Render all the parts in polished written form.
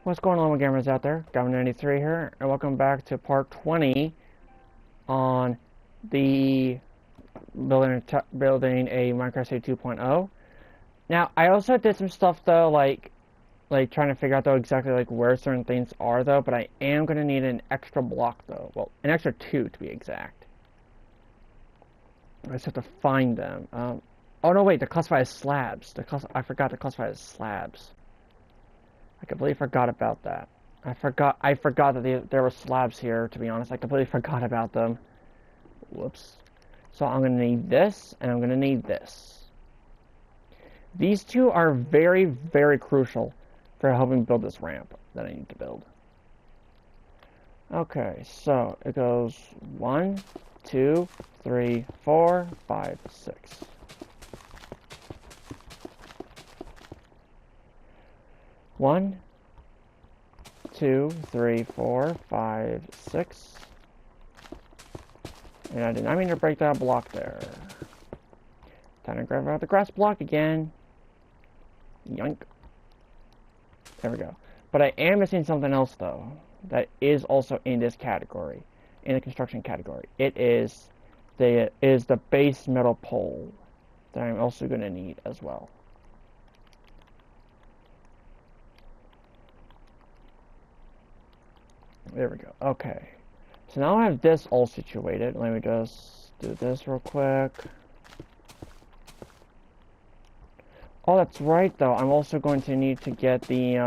What's going on, gamers out there? Gavin93 here, and welcome back to part 20 on the building a Minecraft City 2.0. Now, I also did some stuff though, like trying to figure out though exactly like where certain things are though. But I am gonna need an extra block though. Well, an extra 2 to be exact. I just have to find them. Oh no, wait, they're classified as slabs. I forgot to classify as slabs. I completely forgot about that. I forgot that there were slabs here, to be honest. I completely forgot about them. Whoops. So I'm going to need this, and I'm going to need this. These two are very, very crucial for helping build this ramp that I need to build. Okay, so it goes 1, 2, 3, 4, 5, 6. 1, 2, 3, 4, 5, 6. And I did not mean to break that block there. Time to grab out the grass block again. Yoink. There we go. But I am missing something else though. That is also in this category. In the construction category. It is the base metal pole that I'm also going to need as well. There we go. Okay. So now I have this all situated. Let me just do this real quick. Oh, that's right, though. I'm also going to need to get the,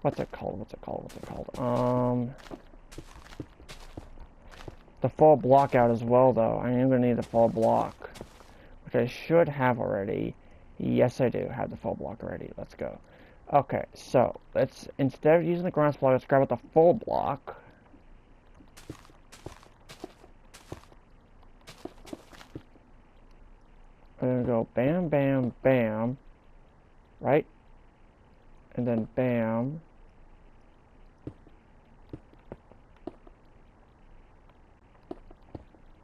what's it called? The full block out as well, though. I am going to need the full block, which I should have already. Yes, I do have the full block already. Let's go. Okay, so let's, instead of using the grass block, let's grab out the full block. I'm gonna go bam, bam, bam, right? And then bam.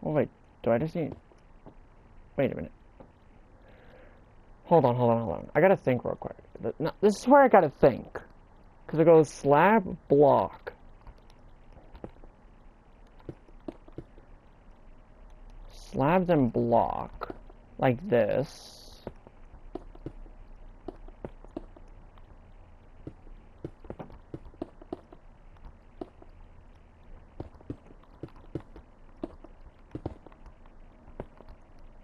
Oh wait, do I just need... Wait a minute. Hold on. I gotta think real quick. No, this is where I gotta think. Because it goes slab, block. Slabs and block. Like this.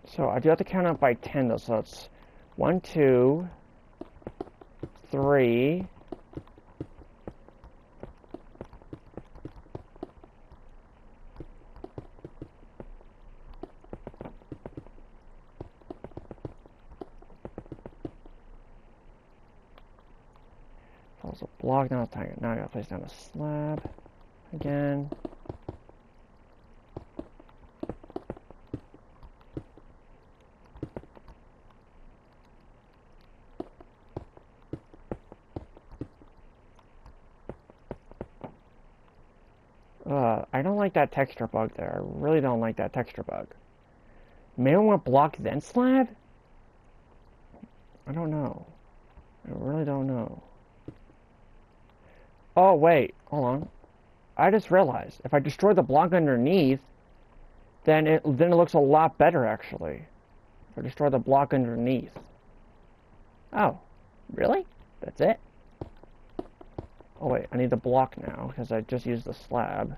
So I do have to count up by 10 though, so it's 1, 2, 3. That was a block, now I gotta place down a slab again. I don't like that texture bug there. I really don't like that texture bug. Maybe I want block then slab? I don't know. I really don't know. Oh, wait. Hold on. I just realized. If I destroy the block underneath, then it looks a lot better, actually. If I destroy the block underneath. Oh. Really? That's it? Oh, wait. I need the block now, because I just used the slab.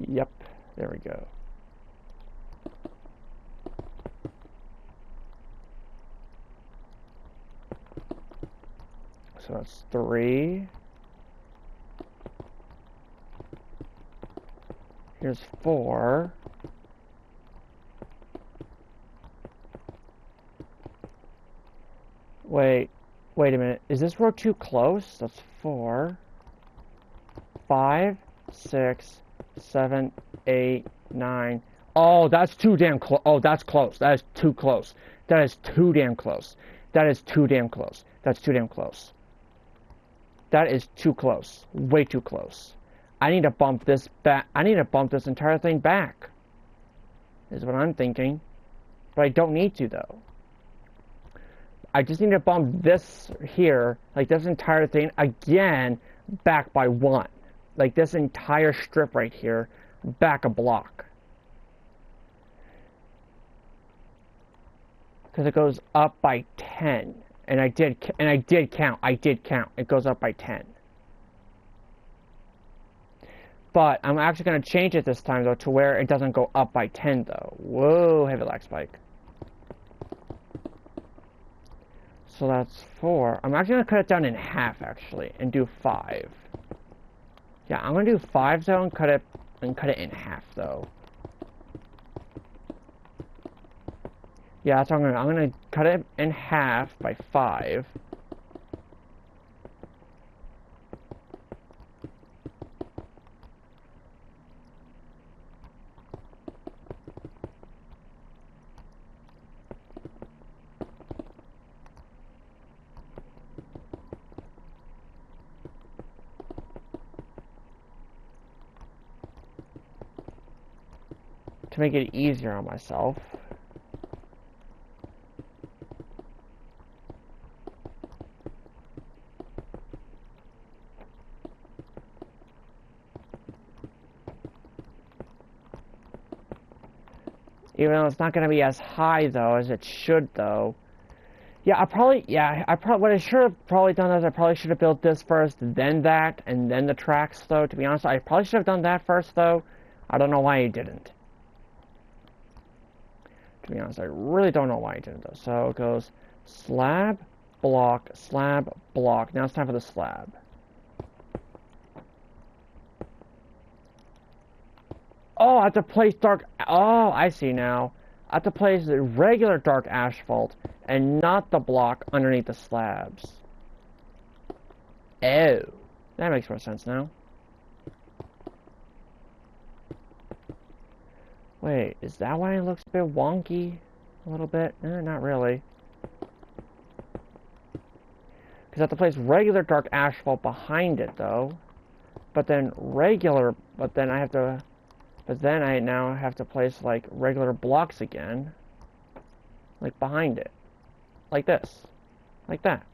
Yep. There we go. So that's 3. Here's 4. Wait a minute. Is this row too close? That's 4. 5, 6, 7, 8, 9. Oh, that's too damn close. Oh, that's close. That is too close. That is too damn close. That is too damn close. That's too damn close. That is too close. Way too close. I need to bump this back. I need to bump this entire thing back. Is what I'm thinking. But I don't need to, though. I just need to bump this here, like this entire thing, again, back by 1. Like this entire strip right here, back a block. Because it goes up by 10. And I did count. It goes up by 10. But I'm actually going to change it this time, though, to where it doesn't go up by 10, though. Whoa, heavy lag spike. So that's 4. I'm actually going to cut it down in half, actually, and do 5. Yeah, I'm going to do 5, though, and cut it in half, though. Yeah, that's what I'm going to cut it in half by 5. To make it easier on myself. Even though it's not going to be as high, though, as it should, though. Yeah, what I should have probably done is I probably should have built this first, then that, and then the tracks, though. To be honest, I probably should have done that first, though. I don't know why I didn't. To be honest, I really don't know why I didn't, though. So it goes slab, block, slab, block. Now it's time for the slab. Oh, I have to place dark... Oh, I see now. I have to place the regular dark asphalt and not the block underneath the slabs. Oh. That makes more sense now. Wait, is that why it looks a bit wonky? A little bit? Not really. Because I have to place regular dark asphalt behind it, though. But then I now have to place, like, regular blocks again. Like, behind it. Like this. Like that.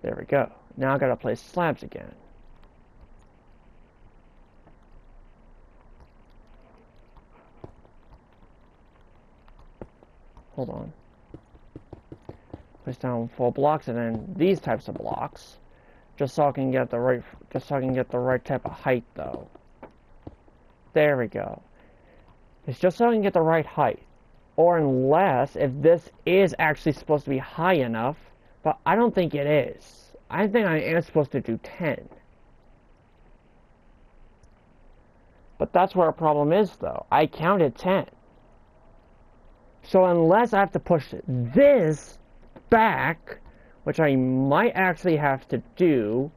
There we go. Now I gotta place slabs again. Hold on. Place down full blocks and then these types of blocks. Just so I can get the right type of height, though. There we go. It's just so I can get the right height. Or unless, if this is actually supposed to be high enough, but I don't think it is. I think I am supposed to do 10. But that's where our problem is, though. I counted 10. So unless I have to push this back, which I might actually have to do.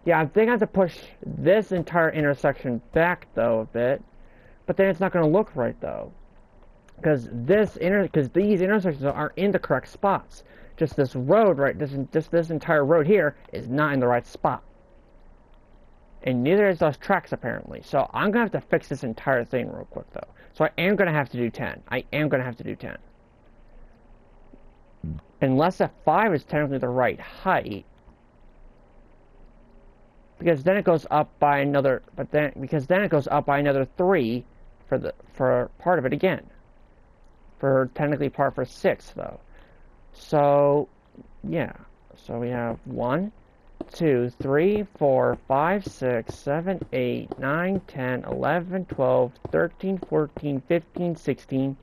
Yeah, I think I have to push this entire intersection back, though, a bit. But then it's not going to look right, though. Because these intersections are in the correct spots. Just this road, right, this entire road here is not in the right spot. And neither is those tracks, apparently. So I'm going to have to fix this entire thing real quick, though. So I am going to have to do 10. I am going to have to do 10. Unless a 5 is technically the right height. Because then it goes up by another, because then it goes up by another 3 for part of it again. For technically part for 6, though. So, yeah. So we have 1, 2, 3, 4, 5, 6, 7, 8, 9, 10, 11, 12, 13, 14, 15, 16,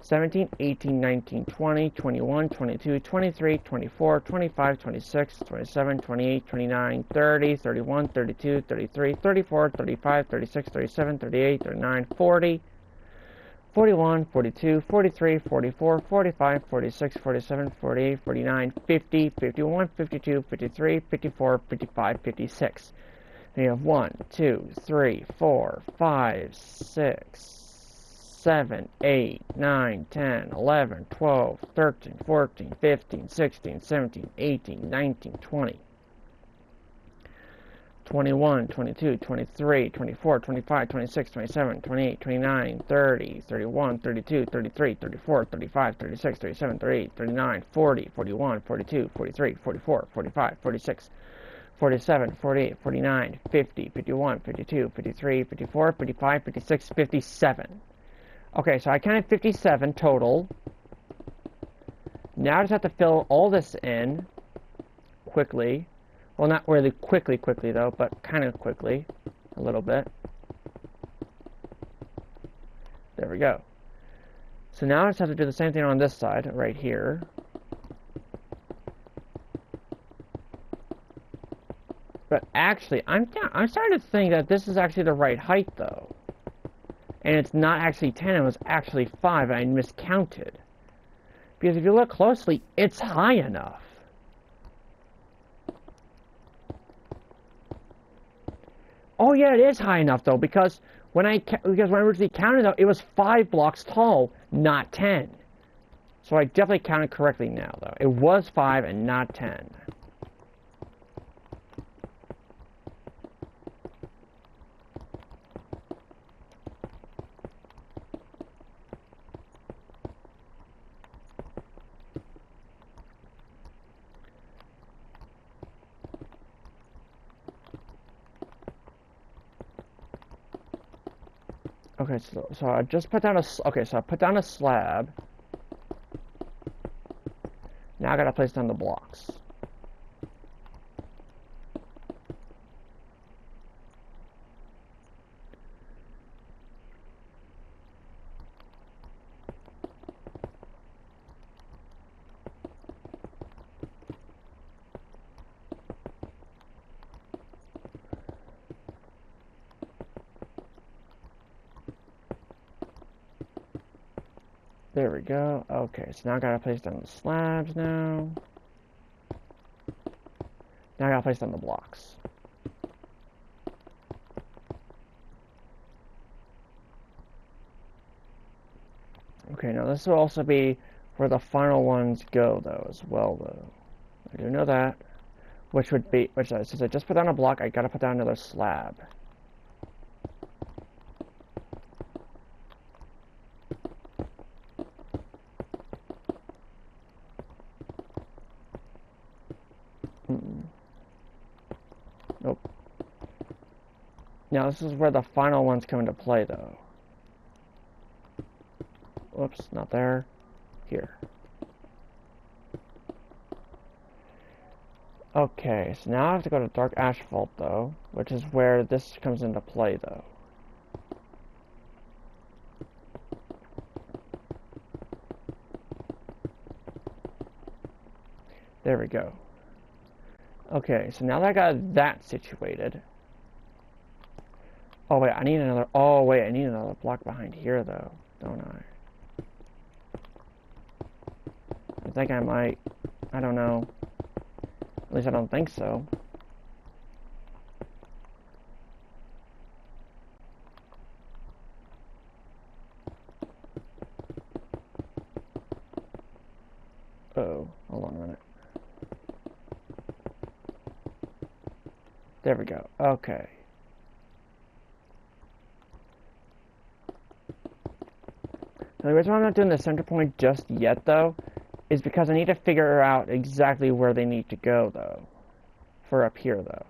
17, 18, 19, 20, 21, 22, 23, 24, 25, 26, 27, 28, 29, 30, 31, 32, 33, 34, 35, 36, 37, 38, 39, 40, 41, 42, 43, 44, 45, 46, 47, 48, 49, 50, 51, 52, 53, 54, 55, 56. Then you have 1, 2, 3, 4, 5, 6, 7, 8, 9, 10, 11, 12, 13, 14, 15, 16, 17, 18, 19, 20. 21, 22, 23, 24, 25, 26, 27, 28, 29, 30, 31, 32, 33, 34, 35, 36, 37, 38, 39, 40, 41, 42, 43, 44, 45, 46, 47, 48, 49, 50, 51, 52, 53, 54, 55, 56, 57. Okay, so I counted 57 total. Now I just have to fill all this in quickly. Well, not really quickly though, but kind of quickly, a little bit. There we go. So now I just have to do the same thing on this side, right here. But actually, I'm starting to think that this is actually the right height though. And it's not actually 10, it was actually 5, and I miscounted. Because if you look closely, it's high enough. Oh yeah, it is high enough though, because when I originally counted though, it was 5 blocks tall, not 10. So I definitely counted correctly now though. It was 5 and not 10. Okay, so I just put down a, okay, so I put down a slab. Now I gotta place down the blocks. There we go. Okay, so now I gotta place down the slabs now. Now I gotta place down the blocks. Okay, now this will also be where the final ones go though, as well though. I do know that. Which would be, since I just put down a block, I gotta put down another slab. Nope. Now this is where the final ones come into play though. Whoops, not there. Here. Okay, so now I have to go to dark asphalt though, which is where this comes into play though. There we go. Okay, so now that I got that situated. Oh wait, I need another, oh wait, I need another block behind here though, don't I? I think I might, I don't know. At least I don't think so. Uh-oh, hold on a minute. There we go, okay. Now, the reason why I'm not doing the center point just yet though, is because I need to figure out exactly where they need to go though. For up here though.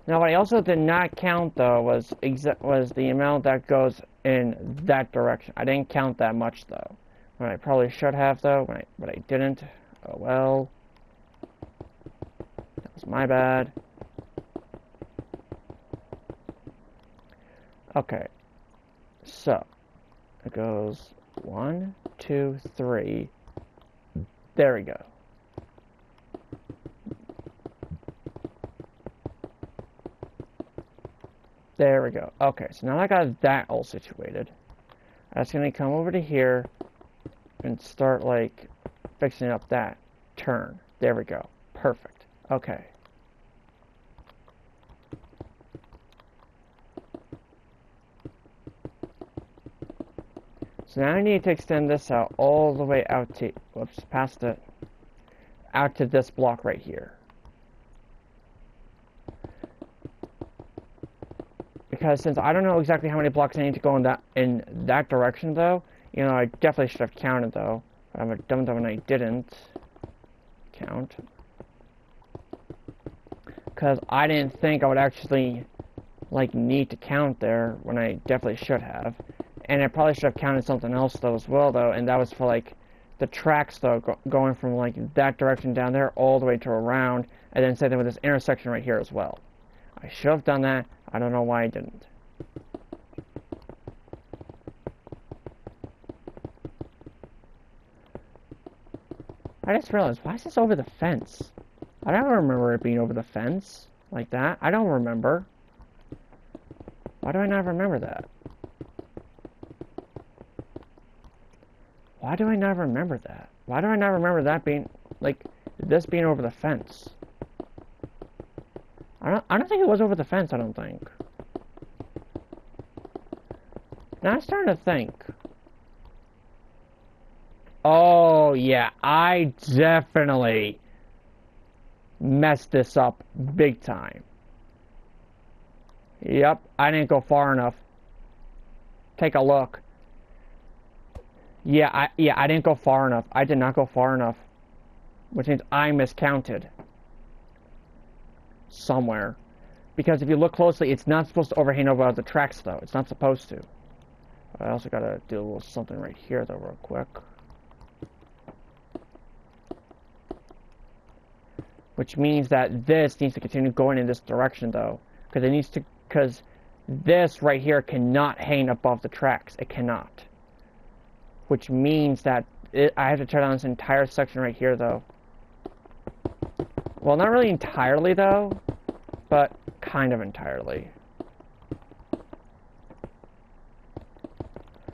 Now what I also did not count though was the amount that goes in that direction. I didn't count that much though. When I probably should have though, but I didn't. Oh well. That was my bad. Okay. So it goes 1, 2, 3. There we go. There we go. Okay, so now I got that all situated. That's gonna come over to here and start like fixing up that turn. There we go. Perfect. Okay. So now I need to extend this out all the way out to, whoops, past it, out to this block right here. Because since I don't know exactly how many blocks I need to go in that direction though, you know, I definitely should have counted though. But I'm a dumb and I didn't count. Because I didn't think I would actually, like, need to count there when I definitely should have. And I probably should have counted something else though as well though, and that was for like the tracks though, going from like that direction down there all the way to around, and then same thing with this intersection right here as well. I should have done that. I don't know why I didn't. I just realized, why is this over the fence? I don't remember it being over the fence like that. I don't remember. Why do I not remember that? Why do I not remember that? Why do I not remember that being, like, this being over the fence? I don't think it was over the fence, I don't think. Now I'm starting to think. Oh, yeah, I definitely messed this up big time. Yep, I didn't go far enough. Take a look. Yeah, I didn't go far enough. I did not go far enough. Which means I miscounted. Somewhere. Because if you look closely, it's not supposed to overhang over the tracks, though. It's not supposed to. I also gotta do a little something right here, though, real quick. Which means that this needs to continue going in this direction, though. Because it needs to... Because this right here cannot hang above the tracks. It cannot. Which means that I have to tear down this entire section right here, though. Well, not really entirely, though, but kind of entirely.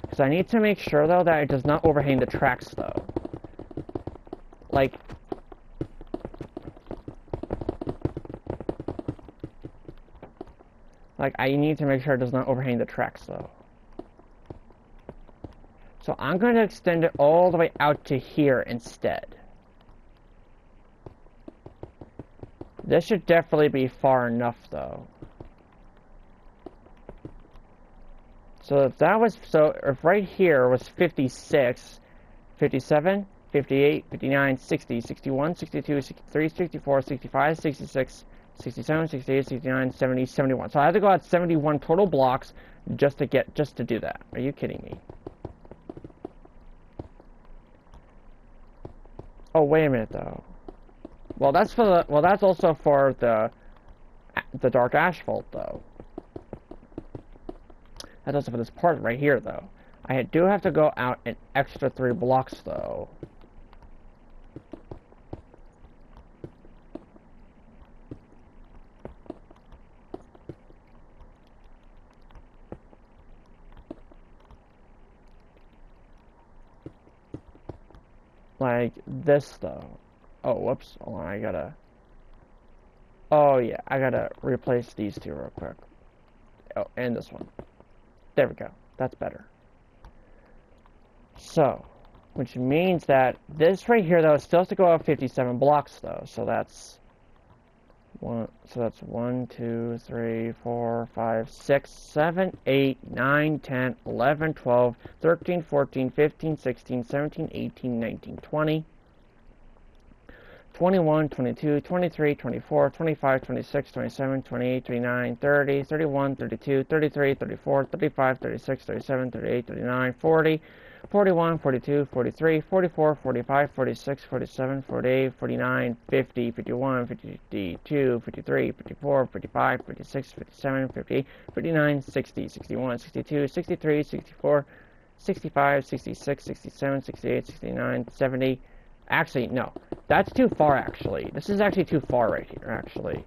Because I need to make sure, though, that it does not overhang the tracks, though. Like... I need to make sure it does not overhang the tracks, though. So I'm going to extend it all the way out to here instead. This should definitely be far enough, though. So if that was, if right here was 56, 57, 58, 59, 60, 61, 62, 63, 64, 65, 66, 67, 68, 69, 70, 71. So I have to go out 71 total blocks just to do that. Are you kidding me? Oh, wait a minute though. Well, that's for the, well, that's also for the dark asphalt though. That's also for this part right here though. I do have to go out an extra 3 blocks though. Like this though. Oh, whoops. Hold on, I gotta... Oh, yeah, I gotta replace these 2 real quick. Oh, and this one. There we go. That's better. So, which means that this right here, though, still has to go up 57 blocks, though. So that's... 1, 2, 3, 4, 5, 6, 7, 8, 9, 10, 11, 12, 13, 14, 15, 16, 17, 18, 19, 20, 21, 22, 23, 24, 25, 26, 27, 28, 29, 30, 31, 32, 33, 34, 35, 36, 37, 38, 39, 40, 41, 42, 43, 44, 45, 46, 47, 48, 49, 50, 51, 52, 53, 54, 55, 56, 57, 58, 59, 60, 61, 62, 63, 64, 65, 66, 67, 68, 69, 70. Actually, no. That's too far, actually. This is actually too far right here, actually.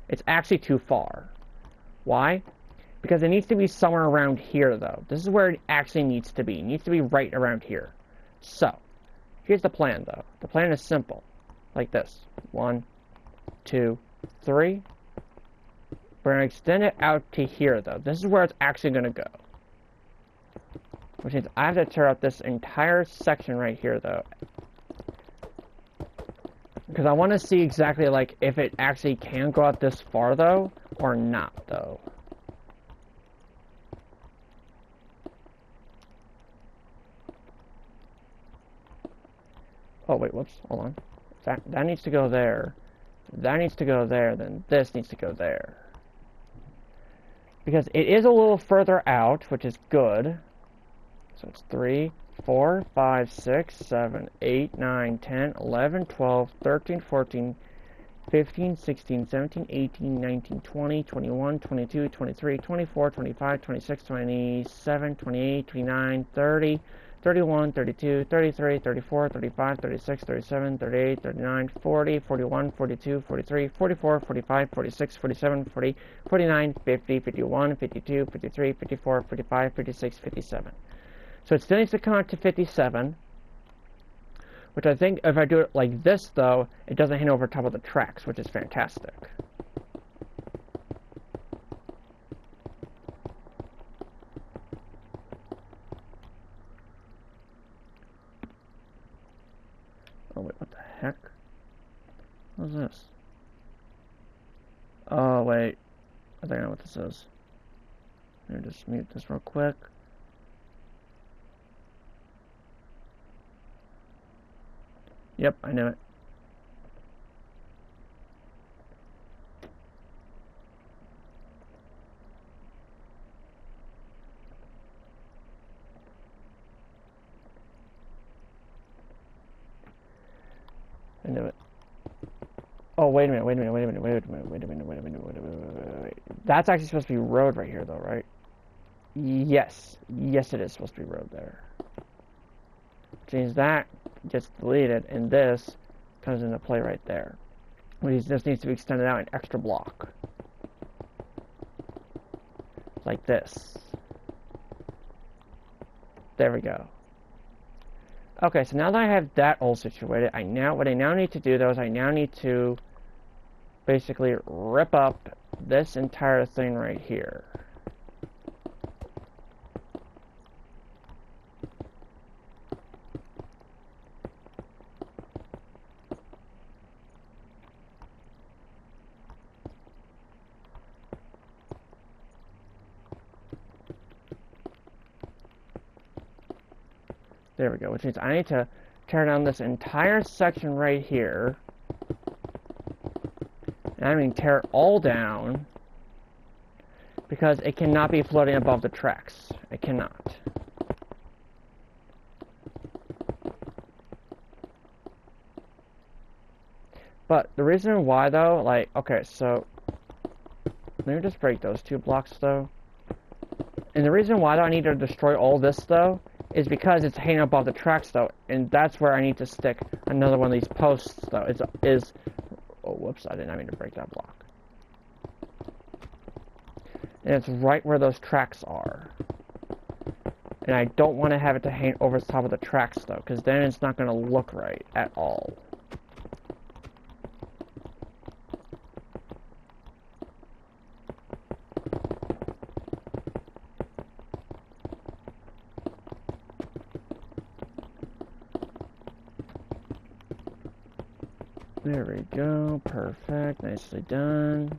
It's actually too far. Why? Because it needs to be somewhere around here, though. This is where it actually needs to be. It needs to be right around here. So, here's the plan, though. The plan is simple. Like this. 1, 2, 3. We're going to extend it out to here, though. This is where it's actually going to go. Which means I have to tear up this entire section right here, though. Because I want to see exactly, like, if it actually can go out this far, though, or not, though. Oh, wait, whoops, hold on. That needs to go there. That needs to go there, then this needs to go there. Because it is a little further out, which is good. So it's 3, 4, 5, 6, 7, 8, 9, 10, 11, 12, 13, 14, 15, 16, 17, 18, 19, 20, 21, 22, 23, 24, 25, 26, 27, 28, 29, 30, 31, 32, 33, 34, 35, 36, 37, 38, 39, 40, 41, 42, 43, 44, 45, 46, 47, 40, 49, 50, 51, 52, 53, 54, 55, 56, 57. So it still needs to come out to 57, which I think if I do it like this, though, it doesn't hang over top of the tracks, which is fantastic. Oh, wait, what the heck? What's this? Oh, wait. I think I know what this is. Let me just mute this real quick. Yep, I knew it. I knew it. Oh, wait a minute, wait a minute, wait a minute, wait a minute, wait a minute, wait a minute, wait a minute, wait. That's actually supposed to be road right here, though, right? Yes. Yes, it is supposed to be road there. Which means that gets deleted, and this comes into play right there. Which just needs to be extended out an extra block. Like this. There we go. Okay, so now that I have that all situated, what I now need to do, though, is I now need to basically rip up this entire thing right here. There we go, which means I need to tear down this entire section right here. And I mean tear it all down, because it cannot be floating above the tracks. It cannot. But the reason why, though, like, okay, so let me just break those 2 blocks, though. And the reason why, though, I need to destroy all this, though, is because it's hanging above the tracks, though, and that's where I need to stick another one of these posts, though. Oh, whoops, I didn't mean to break that block. And it's right where those tracks are. And I don't want to have it to hang over the top of the tracks, though, because then it's not going to look right at all. There we go, perfect, nicely done.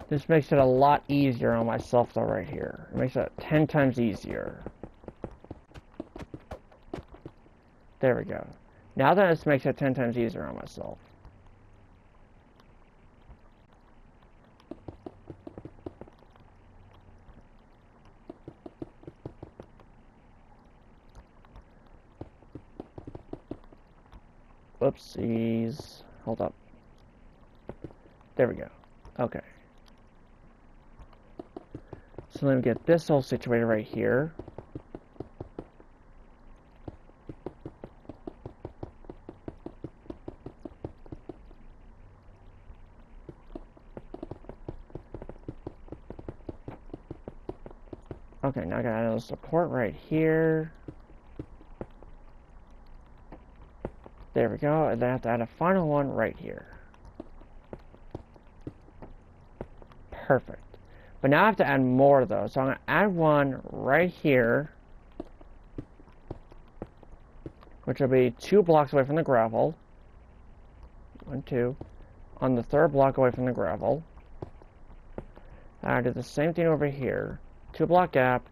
This makes it a lot easier on myself, though, right here. It makes it 10 times easier. There we go. Now that this makes it 10 times easier on myself. Whoopsies. Hold up. There we go. Okay. So let me get this all situated right here. Okay, now I got another support right here. There we go, and then I have to add a final one right here. Perfect. But now I have to add more though. So I'm going to add one right here, which will be 2 blocks away from the gravel. 1, 2. On the 3rd block away from the gravel. I do the same thing over here. 2 block gap,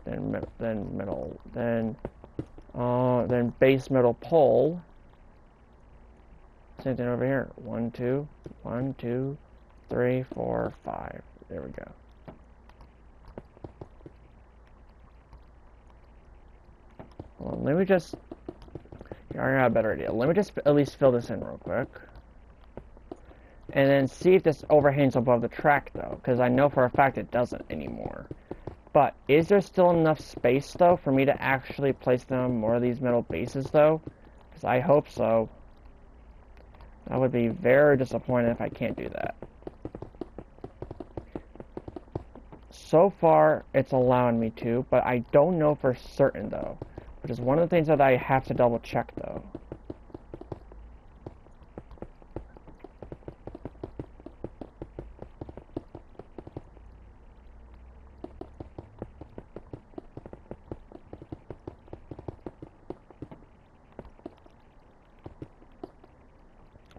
then middle, then base middle pole. Same thing over here. 1, 2, 1, 2, 3, 4, 5. There we go. Well, let me just. I got a better idea. Let me just at least fill this in real quick. And then see if this overhangs above the track, though. Because I know for a fact it doesn't anymore. But is there still enough space, though, for me to actually place down more of these metal bases, though? Because I hope so. I would be very disappointed if I can't do that. So far, it's allowing me to, but I don't know for certain, though. Which is one of the things that I have to double check, though.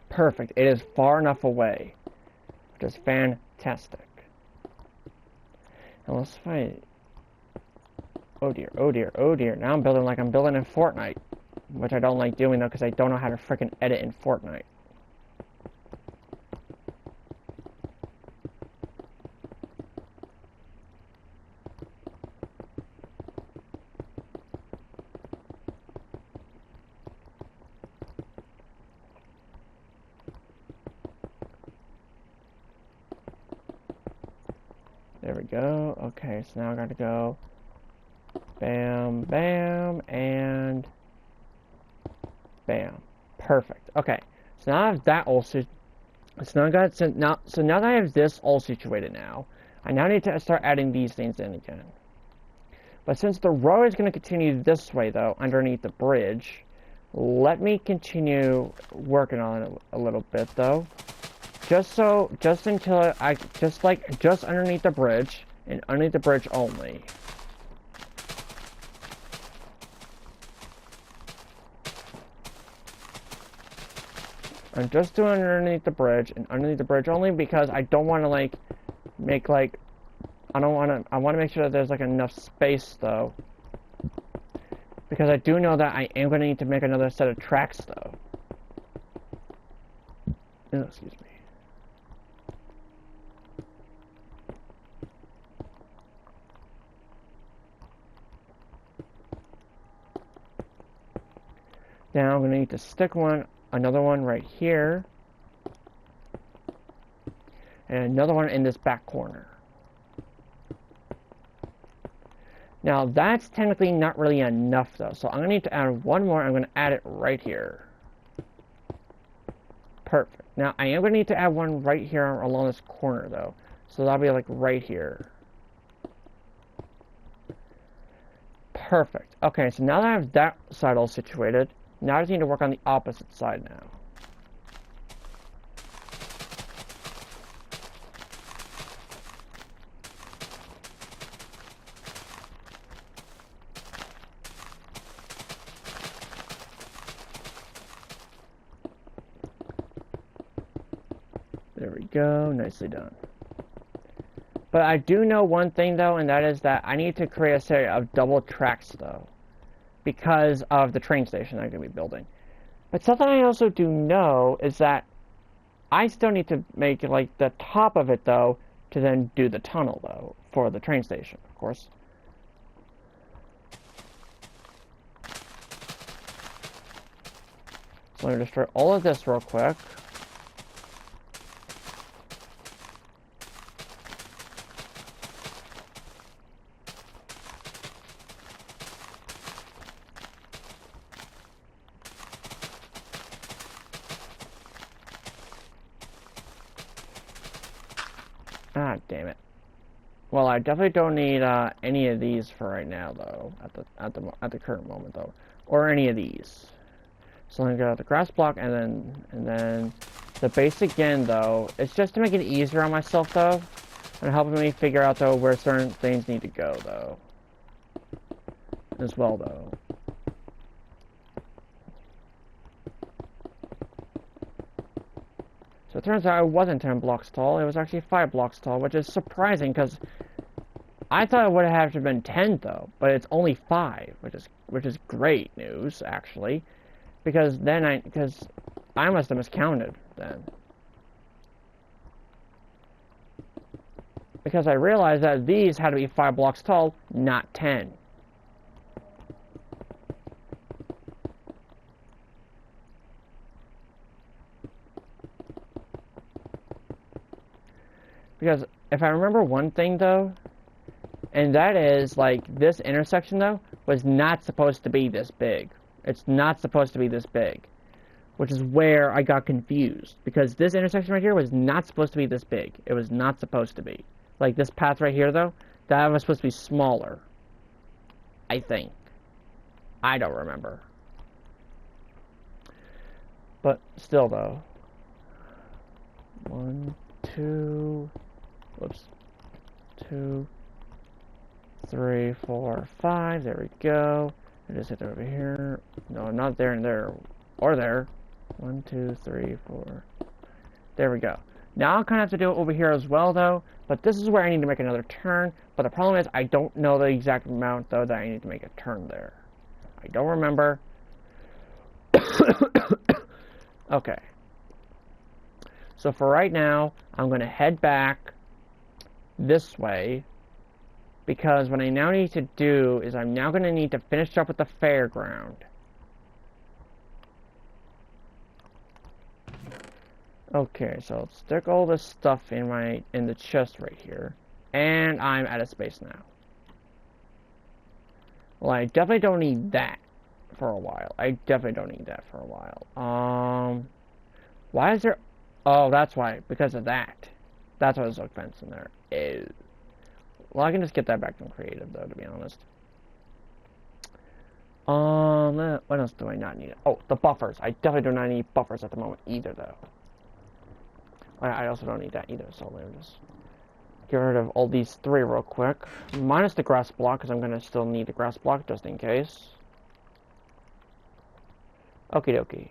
Perfect. It is far enough away, which is fantastic. And let's find. Oh dear, oh dear, oh dear. Now I'm building like I'm building in Fortnite, which I don't like doing though because I don't know how to freaking edit in Fortnite. There we go. Okay, so now I gotta go bam, bam, and bam. Perfect. Okay, so now I have that all so now that I have this all situated now, I now need to start adding these things in again. But since the road is going to continue this way though, underneath the bridge, let me continue working on it a little bit though. Just until just underneath the bridge, and underneath the bridge only. I'm just doing underneath the bridge, and underneath the bridge only because I don't want to, like, make, like, I want to make sure that there's, like, enough space, though. Because I do know that I am going to need to make another set of tracks, though. Oh, excuse me. Now I'm going to need to stick another one right here, and another one in this back corner. Now that's technically not really enough though, so I'm going to need to add one more. I'm going to add it right here. Perfect. Now I am going to need to add one right here along this corner though, so that'll be like right here. Perfect. Okay, so now that I have that side all situated, now I just need to work on the opposite side now. There we go, nicely done. But I do know one thing though, and that is that I need to create a set of double tracks though, because of the train station I'm going to be building. But something I also do know is that I still need to make like the top of it though to then do the tunnel though for the train station, of course. So I'm going to destroy all of this real quick. Ah, damn it. Well, I definitely don't need any of these for right now, though. At the current moment, though, or any of these. So I'm gonna go to the grass block, and then the base again, though. It's just to make it easier on myself, though. And helping me figure out, though, where certain things need to go, though. As well, though. So it turns out it wasn't 10 blocks tall, it was actually 5 blocks tall, which is surprising, because I thought it would have to have been 10, though, but it's only 5, which is great news, actually. Because I must have miscounted, then. Because I realized that these had to be 5 blocks tall, not 10. Because if I remember one thing, though, and that is, like, this intersection, though, was not supposed to be this big. It's not supposed to be this big. Which is where I got confused. Because this intersection right here was not supposed to be this big. It was not supposed to be. Like, this path right here, though, that was supposed to be smaller. I think. I don't remember. But still, though. 1, 2... Whoops. 2, 3, 4, 5. There we go. I just hit that over here. No, not there and there. Or there. 1, 2, 3, 4. There we go. Now I'll kind of have to do it over here as well, though. But this is where I need to make another turn. But the problem is I don't know the exact amount, though, that I need to make a turn there. I don't remember. Okay. So for right now, I'm going to head back this way. Because what I now need to do is I'm now going to need to finish up with the fairground. Okay, so let's stick all this stuff in the chest right here. And I'm out of space now. Well, I definitely don't need that for a while. I definitely don't need that for a while. Why is there... Oh, that's why. Because of that. That's why there's a fence in there. Ew. Well, I can just get that back from creative, though, to be honest. What else do I not need? Oh, the buffers. I definitely do not need buffers at the moment either, though. I also don't need that either, so let me just get rid of all these 3 real quick. Minus the grass block, because I'm going to still need the grass block just in case. Okie dokie.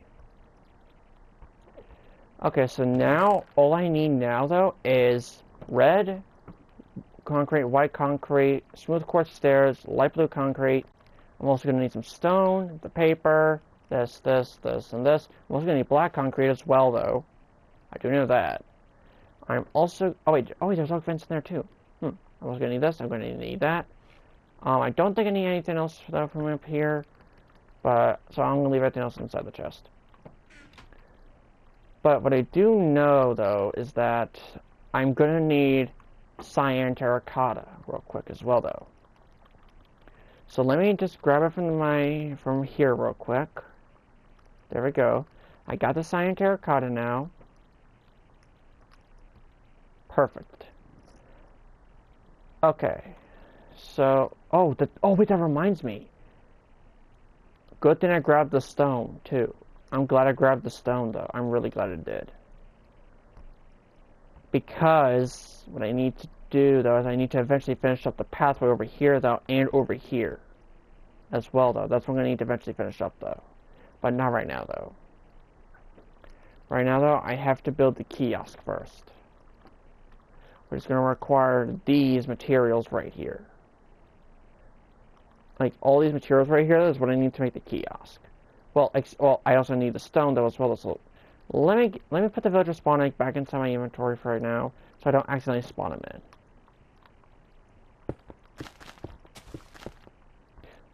Okay, so now, all I need now, though, is red concrete, white concrete, smooth quartz stairs, light blue concrete. I'm also going to need some stone, the paper, this, and this. I'm also going to need black concrete as well, though. I do know that. I'm also... Oh, wait, there's oak fence in there, too. I'm also going to need this. I'm going to need that. I don't think I need anything else, though, from up here. But, so I'm going to leave everything else inside the chest. But what I do know, though, is that I'm going to need cyan terracotta real quick as well, though. So let me just grab it from here real quick. There we go. I got the cyan terracotta now. Perfect. Okay. So, oh wait, that reminds me. Good thing I grabbed the stone, too. I'm glad I grabbed the stone, though. I'm really glad I did. Because what I need to do, though, is I need to eventually finish up the pathway over here, though, and over here. As well, though. That's what I'm going to need to eventually finish up, though. But not right now, though. Right now, though, I have to build the kiosk first. Which is going to require these materials right here. Like, all these materials right here is what I need to make the kiosk. Well, I also need the stone, though, as well. So let me put the villager spawn egg back inside my inventory for right now, so I don't accidentally spawn them in.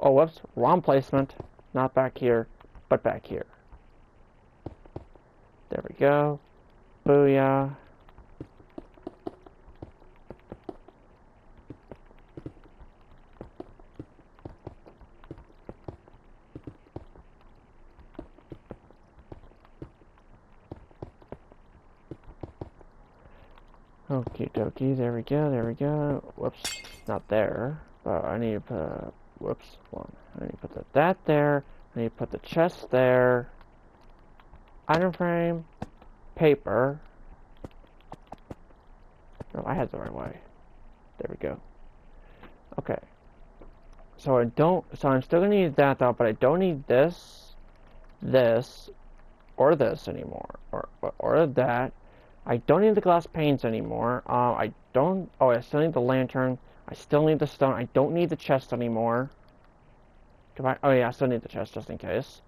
Oh, whoops. Wrong placement. Not back here, but back here. There we go. Booyah. Okie dokie, there we go. Whoops, not there. But I need to put, whoops, one. I need to put that there. I need to put the chest there. Item frame, paper. No, I had the right way. There we go. Okay. So I'm still gonna need that though, but I don't need this, or this anymore, or that. I don't need the glass panes anymore. I still need the lantern. I still need the stone. I don't need the chest anymore. Oh yeah, I still need the chest just in case.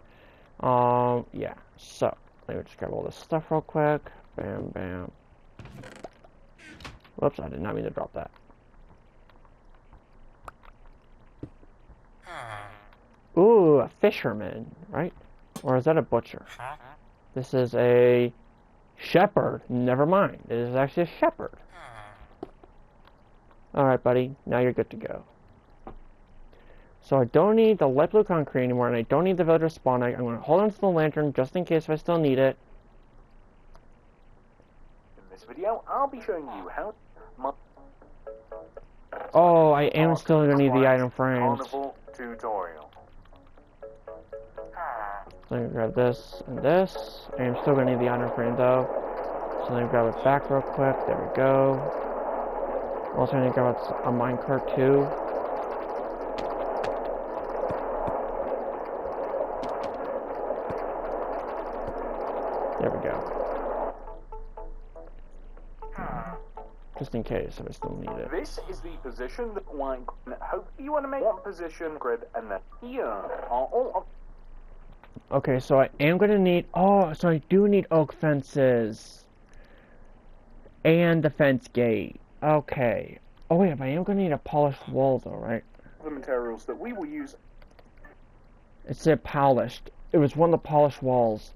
Yeah. So let me just grab all this stuff real quick. Bam, bam. Whoops, I did not mean to drop that. Ooh, a fisherman, right? Or is that a butcher? This is a shepherd. Never mind. It is actually a shepherd. Alright, buddy. Now you're good to go. So I don't need the light blue concrete anymore, and I don't need the villager spawn egg. I'm going to hold on to the lantern just in case if I still need it. In this video, I'll be showing you how... Oh, I am still going to need the item frames. Carnival tutorial. So let me grab this and this. I am still going to need the item frame though. So let me grab it back real quick. There we go. Also, I need to grab a minecart too. There we go. Just in case if I still need it. This is the position that hope you want to make one position grid, and then here are all of... Okay, so I am going to need... Oh, so I do need oak fences. And the fence gate. Okay. Oh, wait, but I am going to need a polished wall, though, right? The materials that we will use... It said polished. It was one of the polished walls.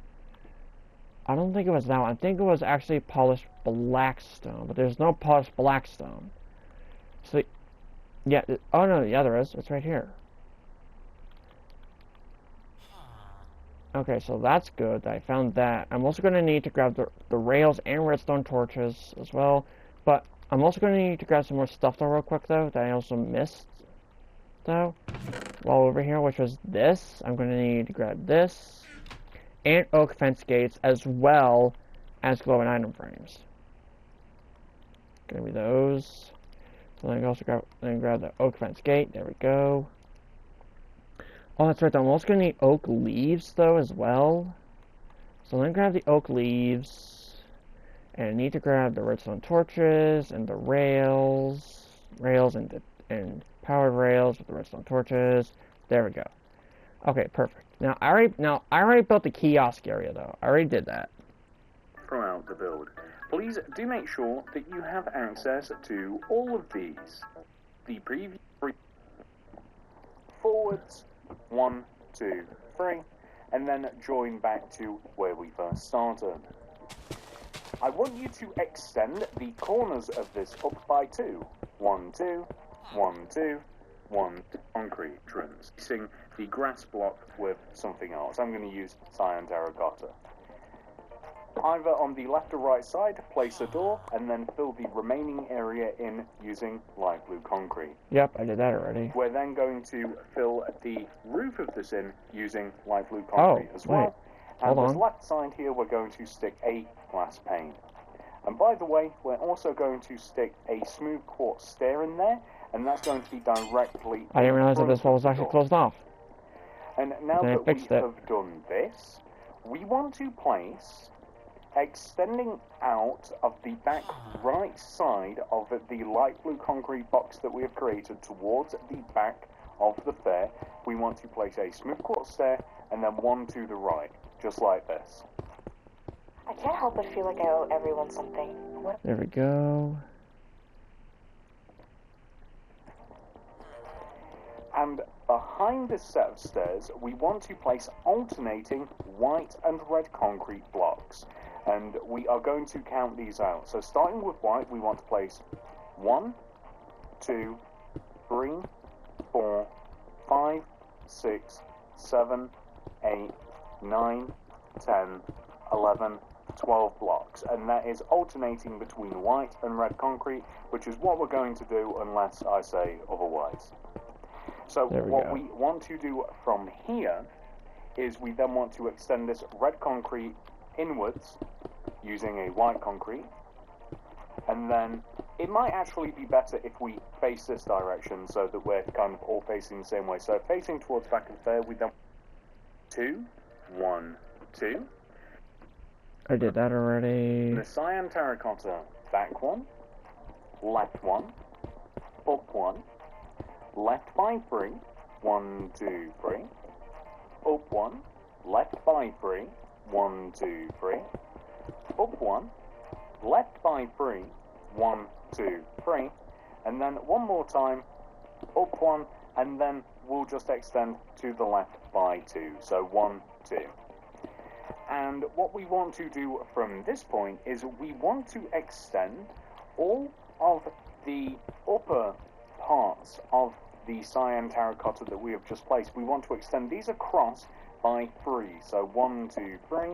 I don't think it was that one. I think it was actually polished blackstone. But there's no polished blackstone. So, yeah. Oh, no, yeah, there is. It's right here. Okay, so that's good. I found that. I'm also going to need to grab the rails and redstone torches as well. But I'm also going to need to grab some more stuff though real quick though that I also missed though while over here, which was this. I'm going to need to grab this and oak fence gates as well as glowing item frames. Gonna be those. So then I also grab the oak fence gate. There we go. Oh, that's right, though. I'm also going to need oak leaves, though, as well. So let me grab the oak leaves. And I need to grab the redstone torches and the rails. And powered rails with the redstone torches. There we go. Okay, perfect. Now, I already built the kiosk area, though. I already did that. Throughout the build. Please do make sure that you have access to all of these. The previous forwards. 1, 2, 3, and then join back to where we first started. I want you to extend the corners of this up by 2. 1, 2, 1, 2, 1 concrete trims. Using the grass block with something else. I'm going to use cyan terracotta. Either on the left or right side, place a door, and then fill the remaining area in using light blue concrete. Yep, I did that already. We're then going to fill the roof of this in using light blue concrete as well. And on this left side here, we're going to stick a glass pane. And by the way, we're also going to stick a smooth quartz stair in there, and that's going to be directly... I didn't realize that this wall was actually closed off. And now that we have done this, we want to place... extending out of the back right side of the light blue concrete box that we have created towards the back of the fair, we want to place a smooth quartz stair and then one to the right, just like this. I can't help but feel like I owe everyone something. There we go. And behind this set of stairs, we want to place alternating white and red concrete blocks. And we are going to count these out. So starting with white, we want to place 1, 2, 3, 4, 5, 6, 7, 8, 9, 10, 11, 12 blocks. And that is alternating between white and red concrete, which is what we're going to do unless I say otherwise. So what we want to do from here is we then want to extend this red concrete inwards using a white concrete, and then it might actually be better if we face this direction so that we're kind of all facing the same way. So facing towards back of there, we then 2, 1, 2. I did that already. The cyan terracotta, back 1, left 1, up 1, left by 3, 1, 2, 3, up 1, left by 3, 1, 2, 3, up 1, left by 3, 1, 2, 3, and then one more time, up 1, and then we'll just extend to the left by 2, so 1, 2. And what we want to do from this point is we want to extend all of the upper parts of the cyan terracotta that we have just placed. We want to extend these across by 3, so 1, 2, 3,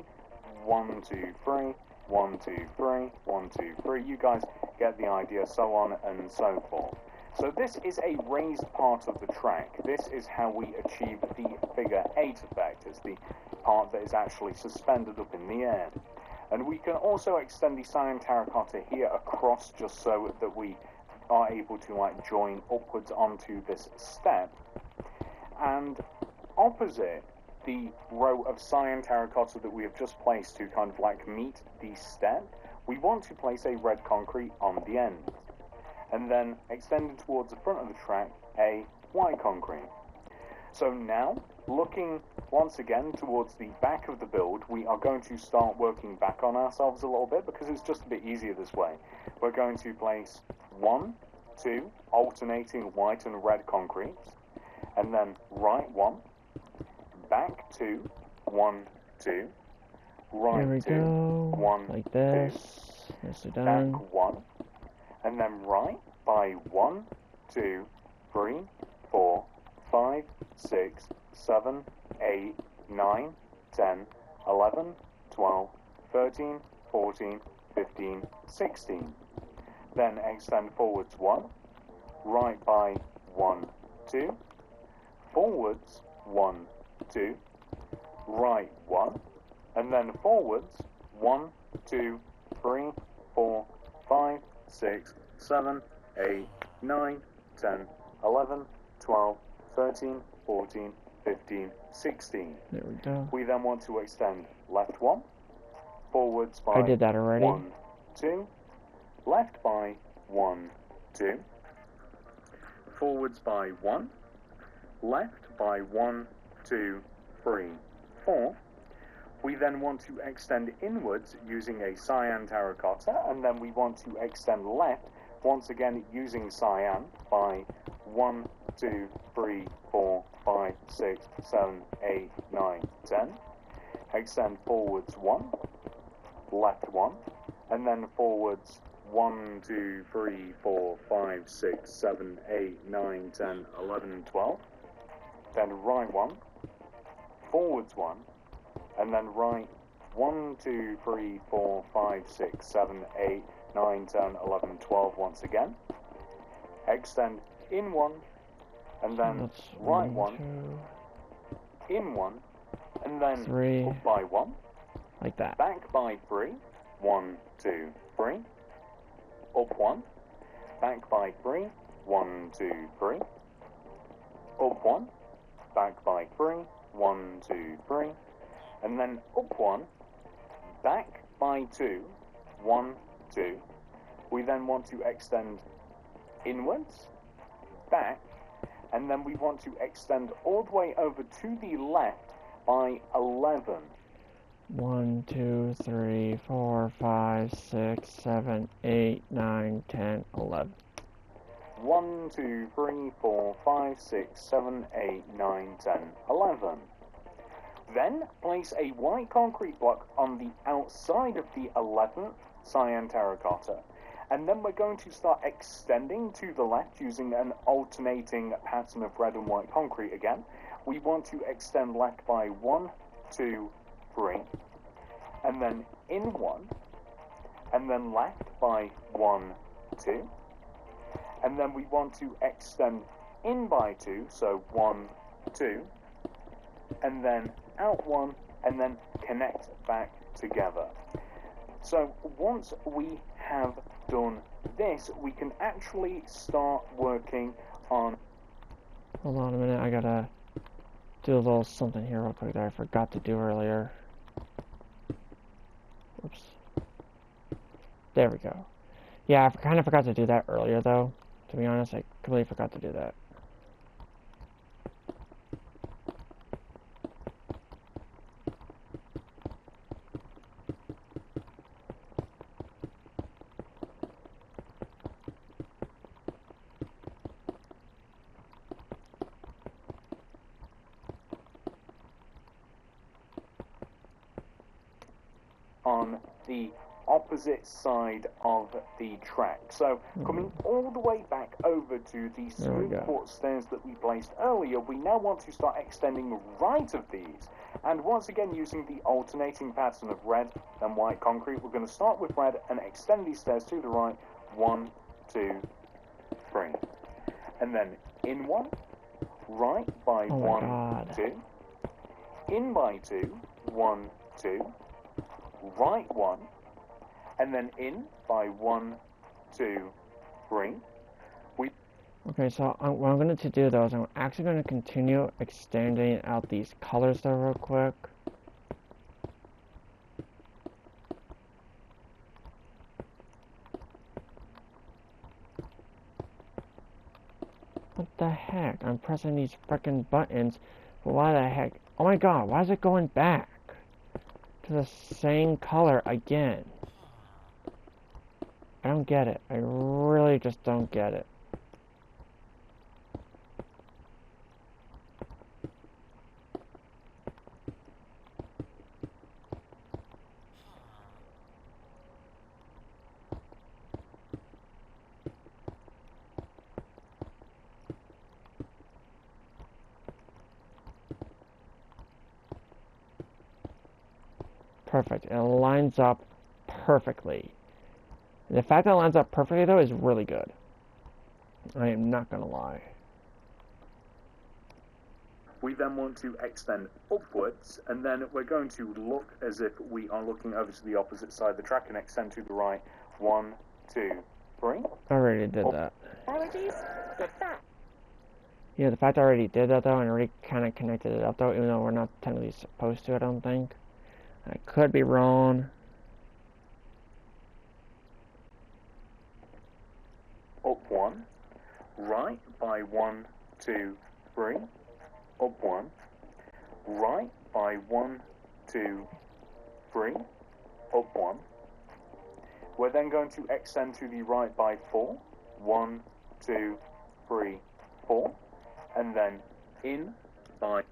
1, 2, 3, 1, 2, 3, 1, 2, 3. You guys get the idea, so on and so forth. So this is a raised part of the track. This is how we achieve the figure 8 effect. It's the part that is actually suspended up in the air. And we can also extend the cyan terracotta here across just so that we are able to like join upwards onto this step. And opposite the row of cyan terracotta that we have just placed to kind of like meet the step, we want to place a red concrete on the end. And then extending towards the front of the track, a white concrete. So now, looking once again towards the back of the build, we are going to start working back on ourselves a little bit because it's just a bit easier this way. We're going to place 1, 2, alternating white and red concretes, and then right 1, back 2, 1, 2, right 2, 1, like this. Nicely done. Back 1, and then right by 1, 2, 3, 4, 5, 6, 7, 8, 9, 10, 11, 12, 13, 14, 15, 16. Then extend forwards 1, right by 1, 2, forwards 1, 2, right 1, and then forwards 1, 2, 3, 4, 5, 6, 7, 8, 9, 10, 11, 12, 13, 14, 15, 16. There we go. We then want to extend left 1, forwards by I did that already. 1, 2, left by 1, 2, forwards by 1, left by 1, 2, 3, 4. We then want to extend inwards using a cyan terracotta, and then we want to extend left, once again using cyan, by 1, 2, 3, 4, 5, 6, 7, 8, 9, 10. Extend forwards 1, left 1, and then forwards 1, 2, 3, 4, 5, 6, 7, 8, 9, 10, 11, 12. Then right 1, forwards 1, and then right 1, 2, 3, 4, 5, 6, 7, 8, 9, 10, 11, 12 once again. Extend in 1, and then That's right 1, 1, in 1, and then 3, up by 1, like that. back by 3, 1, 2, 3, up 1, back by 3, 1, 2, 3, up 1, back by 3, 1, 2, 3, and then up 1, back by 2, 1, 2. We then want to extend inwards, back, and then we want to extend all the way over to the left by 11. 1, 2, 3, 4, 5, 6, 7, 8, 9, 10, 11. 1, 2, 3, 4, 5, 6, 7, 8, 9, 10, 11. Then place a white concrete block on the outside of the 11th cyan terracotta. And then we're going to start extending to the left using an alternating pattern of red and white concrete again. We want to extend left by 1, 2, 3, and then in 1, and then left by 1, 2, and then we want to extend in by 2, so 1, 2, and then out 1, and then connect back together. So once we have done this, we can actually start working on... Hold on a minute, I gotta do a little something here real quick that I forgot to do earlier. Oops. There we go. Yeah, I kind of forgot to do that earlier, though. To be honest, I completely forgot to do that. On the opposite side of the track. So coming all the way back over to the smooth quartz stairs that we placed earlier, we now want to start extending right of these. And once again, using the alternating pattern of red and white concrete, we're going to start with red and extend these stairs to the right. 1, 2, 3. And then in 1, right by 1, 2. In by 2, 1, 2. Right 1, and then in by 1, 2, 3. Okay, so what I'm going to do though is I'm actually going to continue extending out these colors though real quick. What the heck? I'm pressing these frickin' buttons, but why the heck? Oh my god, why is it going back to the same color again? I don't get it. I really just don't get it. Perfect. It lines up perfectly. The fact that it lines up perfectly, though, is really good. I am not gonna lie. We then want to extend upwards, and then we're going to look as if we are looking over to the opposite side of the track and extend to the right. 1, 2, 3. I already did that. Allergies? What's that? Yeah, the fact I already did that, though, and already kind of connected it up, though, even though we're not technically supposed to, I don't think. I could be wrong. Up 1, right by 1, 2, 3, up 1, right by 1, 2, 3, up 1. We're then going to extend to the right by 4, 1, 2, 3, 4, and then in by...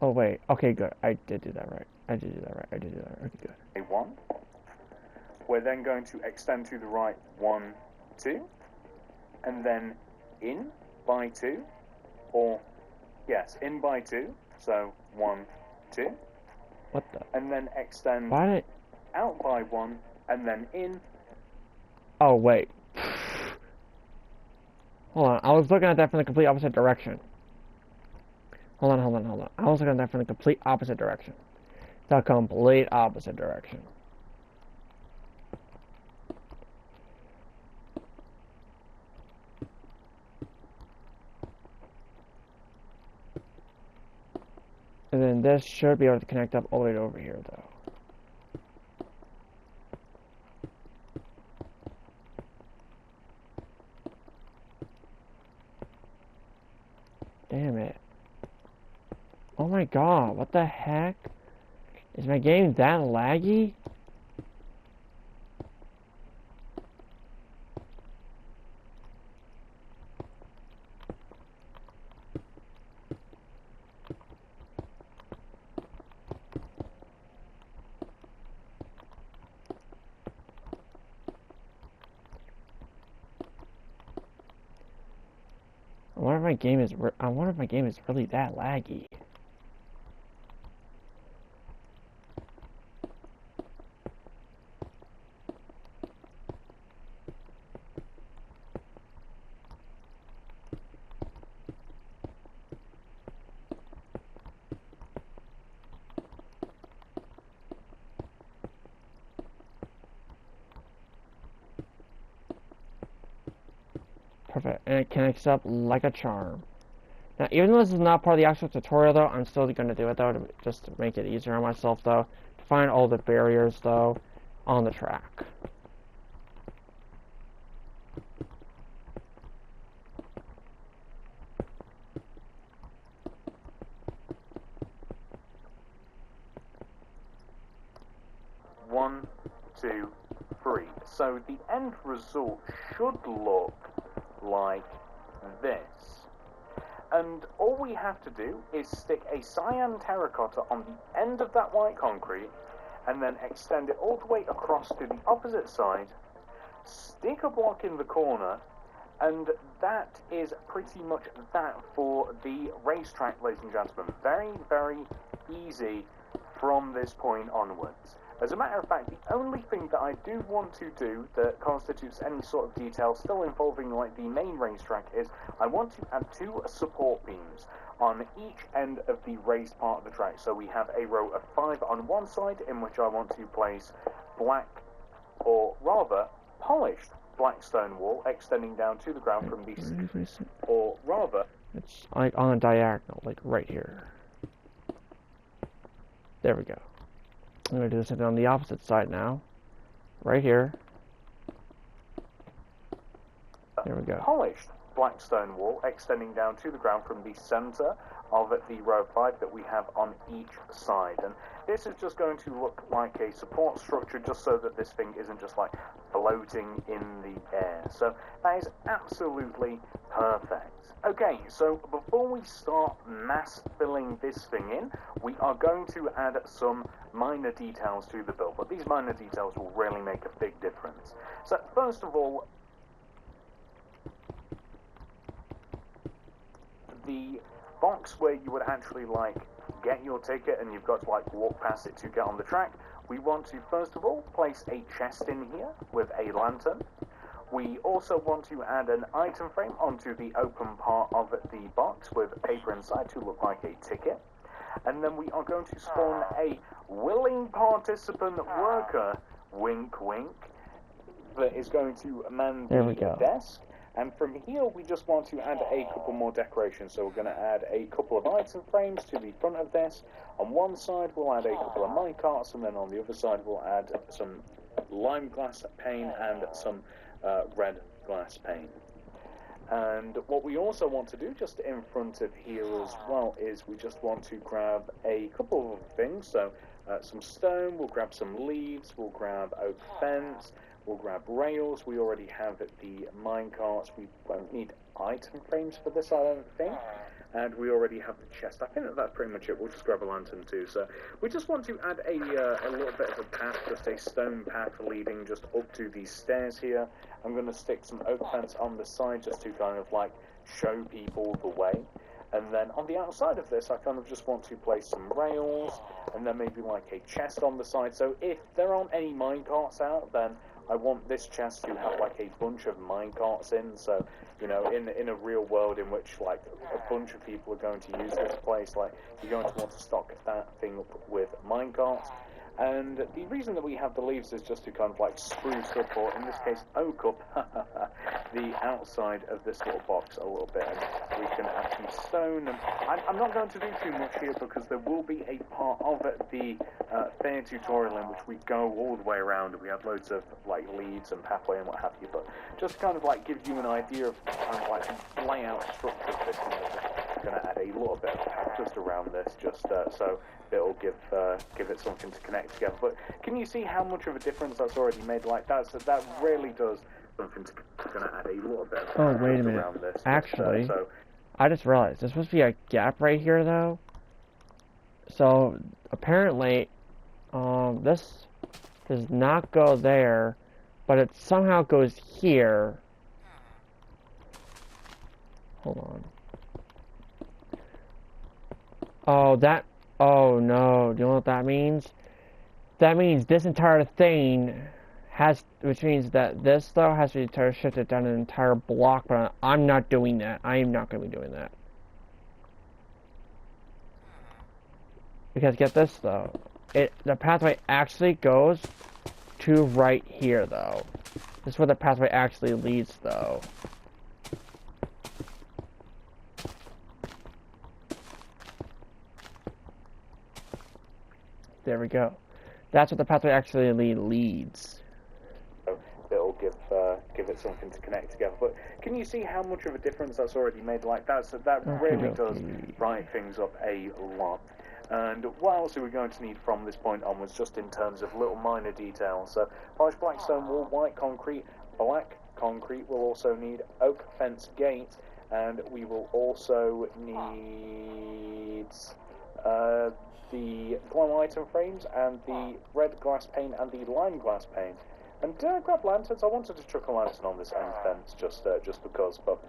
Oh, wait. Okay, good. I did do that right. I did do that right. Okay, good. 1. We're then going to extend to the right 1, 2, and then in by 2, or yes, in by 2, so 1, 2. What the? And then extend out by 1, and then in. Oh, wait. Hold on, I was looking at that from the complete opposite direction. Hold on. I was looking at that from the complete opposite direction. The complete opposite direction. And then this should be able to connect up all the way over here, though. Damn it. Oh my god, what the heck? Is my game that laggy? I wonder if my game is really that laggy. Perfect. And it connects up like a charm. Now, even though this is not part of the actual tutorial, though, I'm still going to do it, though, just to make it easier on myself, though. To find all the barriers, though, on the track. One, two, three. So the end result should look like this. And all we have to do is stick a cyan terracotta on the end of that white concrete and then extend it all the way across to the opposite side, stick a block in the corner, and that is pretty much that for the racetrack, ladies and gentlemen. Very, very easy from this point onwards. As a matter of fact, the only thing that I do want to do that constitutes any sort of detail still involving like the main racetrack is I want to add 2 support beams on each end of the raised part of the track. So we have a row of 5 on one side in which I want to place black, or rather polished black stone wall extending down to the ground from the, or rather, it's like on a diagonal, like right here. There we go. I'm going to do something on the opposite side now. Right here. There we go. Polished black stone wall extending down to the ground from the center of the row 5 that we have on each side. And this is just going to look like a support structure just so that this thing isn't just like floating in the air. So that is absolutely perfect. Okay, so before we start mass filling this thing in, we are going to add some minor details to the build, but these minor details will really make a big difference. So first of all, the box where you would actually like get your ticket and you've got to like walk past it to get on the track, we want to first of all place a chest in here with a lantern. We also want to add an item frame onto the open part of the box with paper inside to look like a ticket. And then we are going to spawn a willing participant worker, wink wink, that is going to man the desk. And from here we just want to add a couple more decorations. So we're going to add a couple of item frames to the front of this. On one side we'll add a couple of minecarts, and then on the other side we'll add some lime glass pane and some red glass pane. And what we also want to do just in front of here as well is we just want to grab a couple of things. So some stone, we'll grab some leaves, we'll grab oak fence, we'll grab rails. We already have the minecarts. We won't need item frames for this, I don't think. And we already have the chest. I think that's pretty much it. We'll just grab a lantern too. So we just want to add a little bit of a path, just a stone path leading just up to these stairs here. I'm going to stick some oak fence on the side just to kind of like show people the way. And then on the outside of this, I kind of just want to place some rails and then maybe like a chest on the side. So if there aren't any minecarts out, then I want this chest to have like a bunch of minecarts in. So, you know, in a real world in which like a bunch of people are going to use this place, like you're going to want to stock that thing up with minecarts. And the reason that we have the leaves is just to kind of like spruce up, or in this case oak up, the outside of this little box a little bit. And we can add some stone. And I'm not going to do too much here because there will be a part of the fair tutorial in which we go all the way around and we have loads of like leads and pathway and what have you. But just kind of like give you an idea of kind of like the layout structure of this. I'm going to add a little bit of path just around this, just so it'll give it something to connect together. But can you see how much of a difference that's already made? Like that really does something to going to add a little bit of oh, wait a minute. Around this. Actually, so I just realized there's supposed to be a gap right here, though. So apparently, this does not go there, but it somehow goes here. Hold on. Oh no, do you know what that means? That means this entire thing has, which means that this though has to be shifted down an entire block, but I'm not doing that. I am not going to be doing that. Because get this though, the pathway actually goes to right here though. This is where the pathway actually leads though. There we go. That's what the pathway actually leads. It'll give it something to connect together. But can you see how much of a difference that's already made? Like that really does brighten things up a lot. And what else are we going to need from this point onwards, just in terms of little minor details? So, polished black stone wall, white concrete, black concrete. We'll also need oak fence gate, and we will also need the glow item frames and the red glass pane and the lime glass pane. And grab lanterns. I wanted to chuck a lantern on this end fence just because. But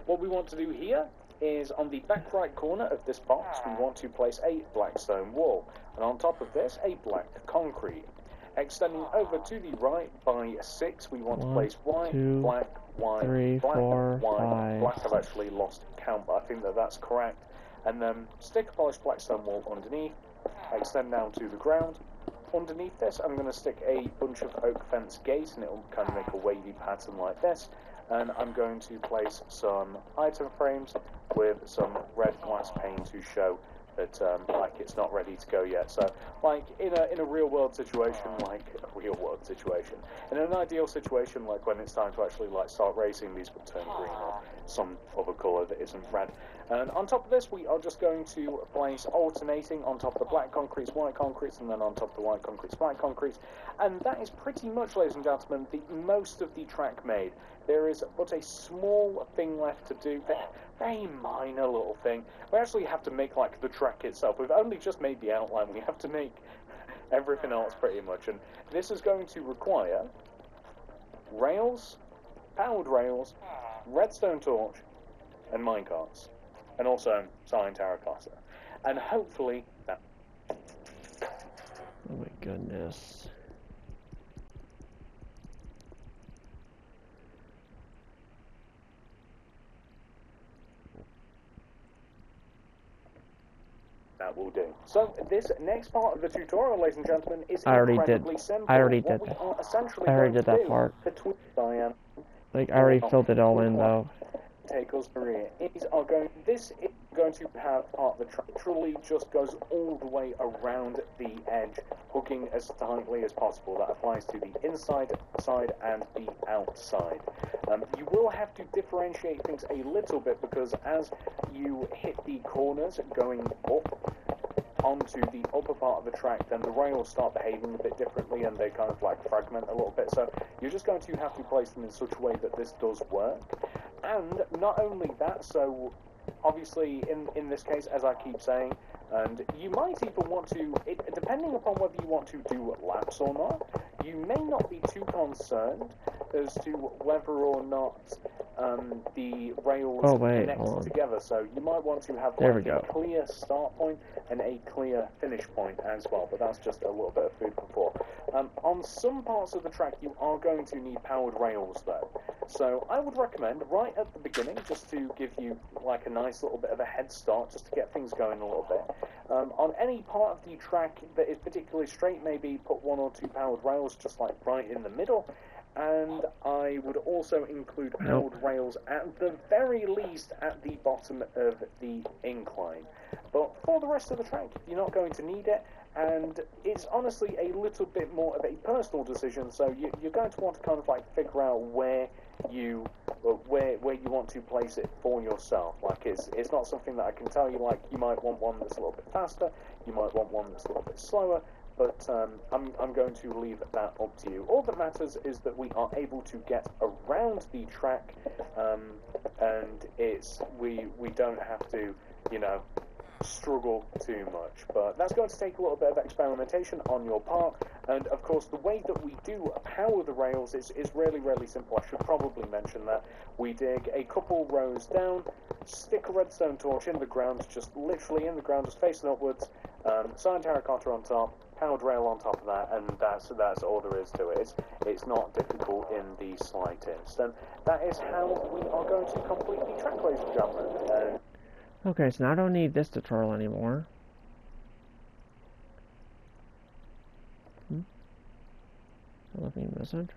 what we want to do here is on the back right corner of this box, we want to place a black stone wall, and on top of this, a black concrete. Extending over to the right by 6, we want to place white, black, white, 3, black, 4, white. 5. Black, I've actually lost count, but I think that's correct. And then stick a polished black stone wall underneath, extend down to the ground. Underneath this, I'm going to stick a bunch of oak fence gates, and it'll kind of make a wavy pattern like this. And I'm going to place some item frames with some red glass pane to show that like it's not ready to go yet. So like in a real world situation, in an ideal situation, like when it's time to actually like start racing, these would turn green or some other colour that isn't red. And on top of this, we are just going to place alternating on top of the black concretes, white concretes, and then on top of the white concretes, white concretes. And that is pretty much, ladies and gentlemen, the most of the track made. There is but a small thing left to do, very minor little thing. We actually have to make like the track itself. We've only just made the outline, we have to make everything else pretty much. And this is going to require rails, powered rails, redstone torch, and minecarts. And also silent terracotta. And hopefully that... Oh my goodness. That will do. So this next part of the tutorial, ladies and gentlemen, is I already incredibly did. simple. I already What did we that. are essentially I already going did that to do part. between Diane Like, I already filled it all in, though. take us through it. This is going to have part of the track truly just goes all the way around the edge, hooking as tightly as possible. That applies to the inside side and the outside. You will have to differentiate things a little bit because as you hit the corners going up onto the upper part of the track, then the rails start behaving a bit differently and they kind of like fragment a little bit. So you're just going to have to place them in such a way that this does work. And not only that, so obviously in this case, as I keep saying, and you might even want to, depending upon whether you want to do laps or not, you may not be too concerned as to whether or not the rails connect together. So you might want to have like a clear start point and a clear finish point as well, but that's just a little bit of food for thought. On some parts of the track, you are going to need powered rails though. So I would recommend right at the beginning, just to give you like a nice little bit of a head start, just to get things going a little bit. On any part of the track that is particularly straight, maybe put 1 or 2 powered rails just like right in the middle. And I would also include powered rails at the very least at the bottom of the incline. But for the rest of the track, you're not going to need it. And it's honestly a little bit more of a personal decision, so you're going to want to kind of like figure out where you want to place it for yourself. Like it's not something that I can tell you. Like you might want one that's a little bit faster, you might want one that's a little bit slower, but I'm going to leave that up to you. All that matters is that we are able to get around the track, and we don't have to, you know, struggle too much. But that's going to take a little bit of experimentation on your part. And of course the way that we do power the rails is really, really simple. I should probably mention that. We dig a couple rows down, stick a redstone torch in the ground, just literally in the ground, just facing upwards, cyan terracotta on top, powered rail on top of that, and that's all there is to it. It's not difficult in the slightest. And that is how we are going to complete the track, ladies and gentlemen. Okay, so now I don't need this tutorial anymore. Leaving message.